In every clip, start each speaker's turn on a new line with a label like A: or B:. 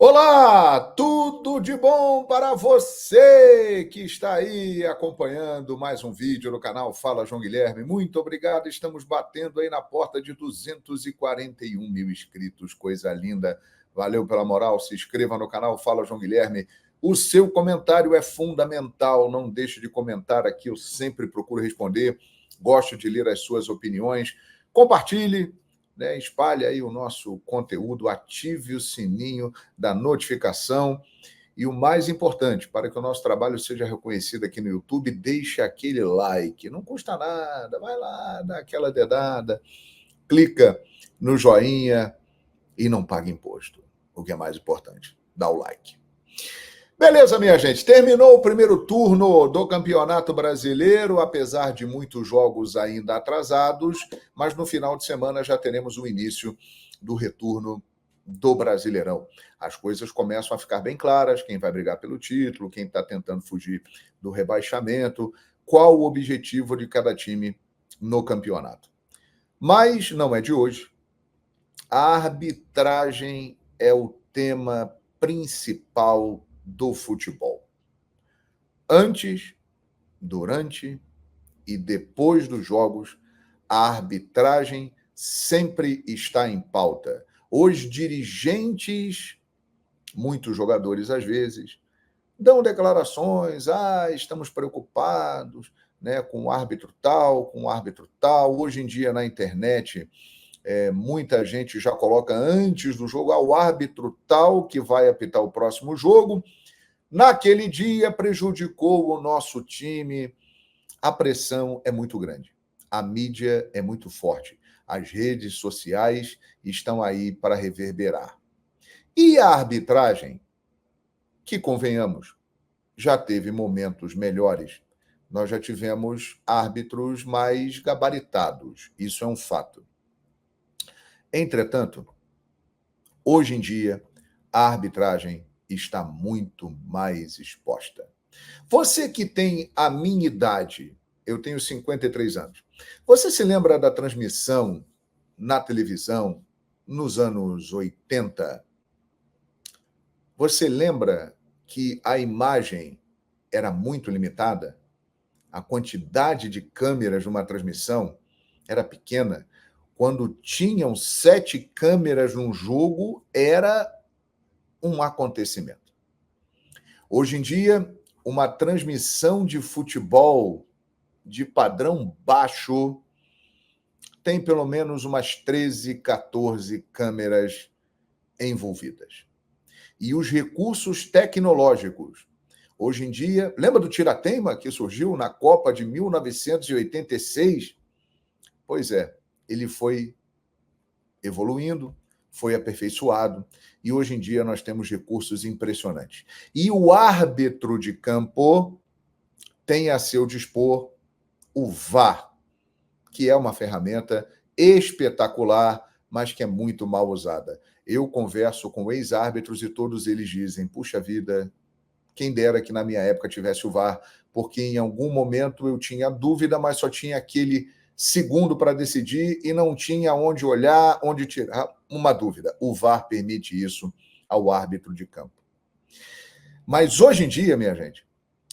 A: Olá, tudo de bom para você que está aí acompanhando mais um vídeo no canal Fala João Guilherme. Muito obrigado, estamos batendo aí na porta de 241 mil inscritos, coisa linda. Valeu pela moral, se inscreva no canal Fala João Guilherme. O seu comentário é fundamental, não deixe de comentar aqui, eu sempre procuro responder, gosto de ler as suas opiniões. Compartilhe, né? Espalhe aí o nosso conteúdo, ative o sininho da notificação e o mais importante, para que o nosso trabalho seja reconhecido aqui no YouTube, deixe aquele like, não custa nada, vai lá, dá aquela dedada, clica no joinha e não paga imposto, o que é mais importante, dá o like. Beleza, minha gente, terminou o primeiro turno do Campeonato Brasileiro, apesar de muitos jogos ainda atrasados, mas no final de semana já teremos o início do retorno do Brasileirão. As coisas começam a ficar bem claras, quem vai brigar pelo título, quem está tentando fugir do rebaixamento, qual o objetivo de cada time no campeonato. Mas não é de hoje. A arbitragem é o tema principal do futebol. Antes, durante e depois dos jogos, a arbitragem sempre está em pauta. Os dirigentes, muitos jogadores às vezes, dão declarações, estamos preocupados, né, com o árbitro tal, com o árbitro tal. Hoje em dia, na internet, muita gente já coloca antes do jogo, o árbitro tal que vai apitar o próximo jogo, naquele dia prejudicou o nosso time. A pressão é muito grande, a mídia é muito forte, as redes sociais estão aí para reverberar. E a arbitragem, que convenhamos, já teve momentos melhores. Nós já tivemos árbitros mais gabaritados, isso é um fato. Entretanto, hoje em dia, a arbitragem está muito mais exposta. Você que tem a minha idade, eu tenho 53 anos, você se lembra da transmissão na televisão nos anos 80? Você lembra que a imagem era muito limitada? A quantidade de câmeras numa transmissão era pequena. Quando tinham 7 câmeras num jogo, era um acontecimento. Hoje em dia, uma transmissão de futebol de padrão baixo tem pelo menos umas 13, 14 câmeras envolvidas. E os recursos tecnológicos. Hoje em dia, lembra do tira-teima que surgiu na Copa de 1986? Pois é, ele foi evoluindo, foi aperfeiçoado, e hoje em dia nós temos recursos impressionantes. E o árbitro de campo tem a seu dispor o VAR, que é uma ferramenta espetacular, mas que é muito mal usada. Eu converso com ex-árbitros e todos eles dizem, puxa vida, quem dera que na minha época tivesse o VAR, porque em algum momento eu tinha dúvida, mas só tinha aquele segundo para decidir e não tinha onde olhar, onde tirar uma dúvida. O VAR permite isso ao árbitro de campo. Mas hoje em dia, minha gente,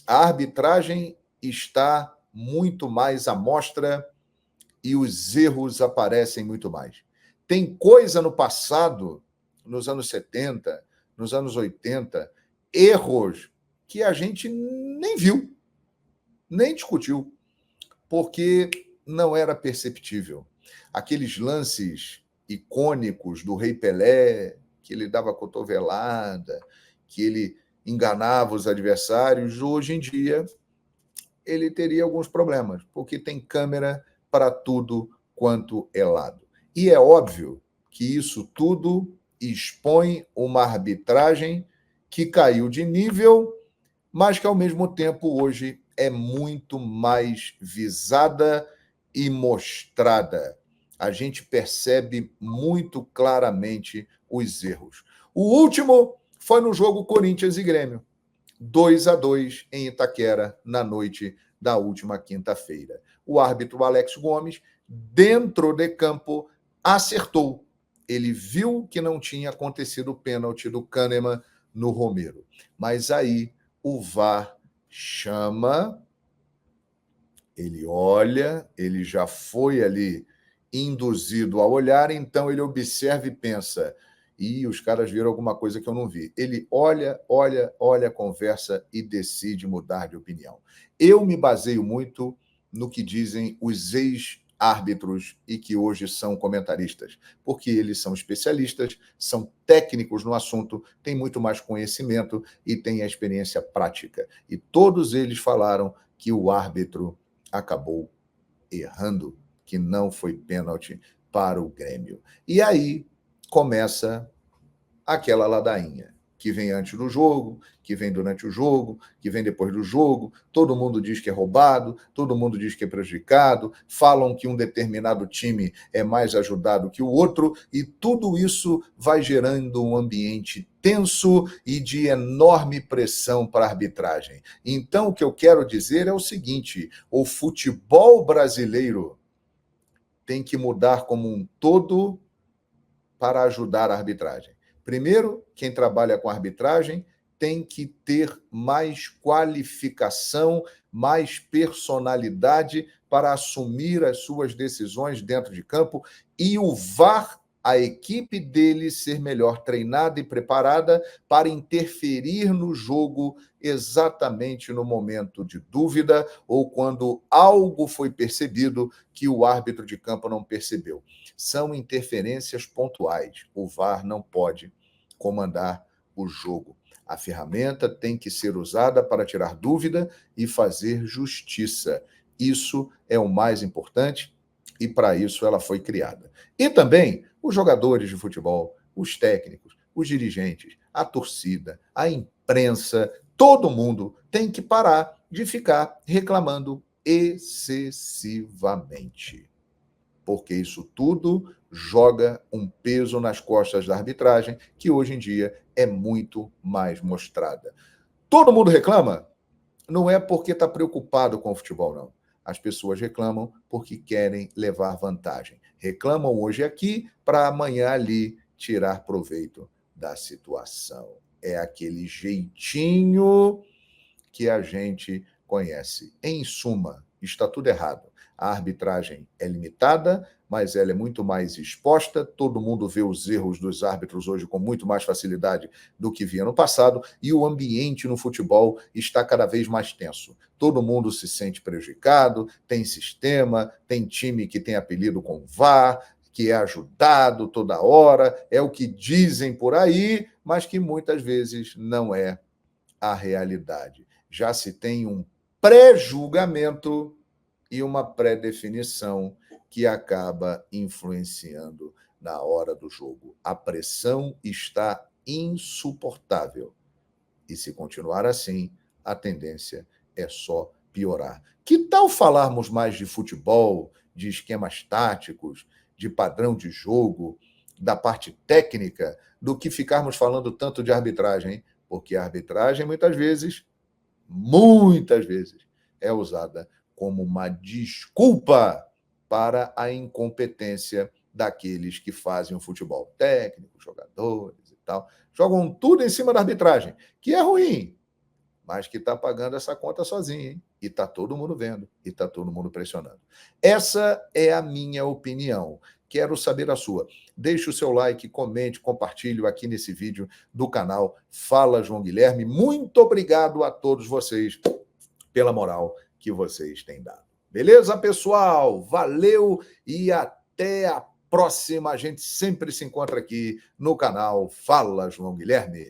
A: a arbitragem está muito mais à mostra e os erros aparecem muito mais. Tem coisa no passado, nos anos 70, nos anos 80, erros que a gente nem viu, nem discutiu, porque não era perceptível. Aqueles lances icônicos do Rei Pelé, que ele dava cotovelada, que ele enganava os adversários, hoje em dia ele teria alguns problemas, porque tem câmera para tudo quanto é lado. E é óbvio que isso tudo expõe uma arbitragem que caiu de nível, mas que, ao mesmo tempo, hoje é muito mais visada e mostrada. A gente percebe muito claramente os erros. O último foi no jogo Corinthians e Grêmio. 2-2 em Itaquera, na noite da última quinta-feira. O árbitro Alex Gomes, dentro de campo, acertou Ele viu que não tinha acontecido o pênalti do Kahneman no Romero. Mas aí o VAR chama, ele olha, ele já foi ali induzido a olhar, então ele observa e pensa, e os caras viram alguma coisa que eu não vi. Ele olha, conversa e decide mudar de opinião. Eu me baseio muito no que dizem os ex-árbitros e que hoje são comentaristas, porque eles são especialistas, são técnicos no assunto, têm muito mais conhecimento e têm a experiência prática. E todos eles falaram que o árbitro acabou errando, que não foi pênalti para o Grêmio. E aí começa aquela ladainha que vem antes do jogo, que vem durante o jogo, que vem depois do jogo. Todo mundo diz que é roubado, todo mundo diz que é prejudicado, falam que um determinado time é mais ajudado que o outro, e tudo isso vai gerando um ambiente tenso e de enorme pressão para a arbitragem. Então, o que eu quero dizer é o seguinte: o futebol brasileiro tem que mudar como um todo para ajudar a arbitragem. Primeiro, quem trabalha com arbitragem tem que ter mais qualificação, mais personalidade para assumir as suas decisões dentro de campo, e o VAR, a equipe dele ser melhor treinada e preparada para interferir no jogo exatamente no momento de dúvida ou quando algo foi percebido que o árbitro de campo não percebeu. São interferências pontuais. O VAR não pode comandar o jogo. A ferramenta tem que ser usada para tirar dúvida e fazer justiça. Isso é o mais importante e para isso ela foi criada. E também os jogadores de futebol, os técnicos, os dirigentes, a torcida, a imprensa, todo mundo tem que parar de ficar reclamando excessivamente, porque isso tudo joga um peso nas costas da arbitragem, que hoje em dia é muito mais mostrada. Todo mundo reclama? Não é porque está preocupado com o futebol, não. As pessoas reclamam porque querem levar vantagem. Reclamam hoje aqui para amanhã ali tirar proveito da situação. É aquele jeitinho que a gente conhece. Em suma, está tudo errado. A arbitragem é limitada, mas ela é muito mais exposta. Todo mundo vê os erros dos árbitros hoje com muito mais facilidade do que via no passado, e o ambiente no futebol está cada vez mais tenso. Todo mundo se sente prejudicado, tem sistema, tem time que tem apelido com VAR, que é ajudado toda hora, é o que dizem por aí, mas que muitas vezes não é a realidade. Já se tem um pré-julgamento e uma pré-definição que acaba influenciando na hora do jogo. A pressão está insuportável. E se continuar assim, a tendência é só piorar. Que tal falarmos mais de futebol, de esquemas táticos, de padrão de jogo, da parte técnica, do que ficarmos falando tanto de arbitragem, hein? Porque a arbitragem, muitas vezes, é usada como uma desculpa para a incompetência daqueles que fazem o futebol. Técnicos, jogadores e tal. Jogam tudo em cima da arbitragem, que é ruim, mas que está pagando essa conta sozinho, hein? E está todo mundo vendo, e está todo mundo pressionando. Essa é a minha opinião. Quero saber a sua. Deixe o seu like, comente, compartilhe aqui nesse vídeo do canal Fala João Guilherme. Muito obrigado a todos vocês pela moral que vocês têm dado. Beleza, pessoal? Valeu e até a próxima. A gente sempre se encontra aqui no canal Fala João Guilherme.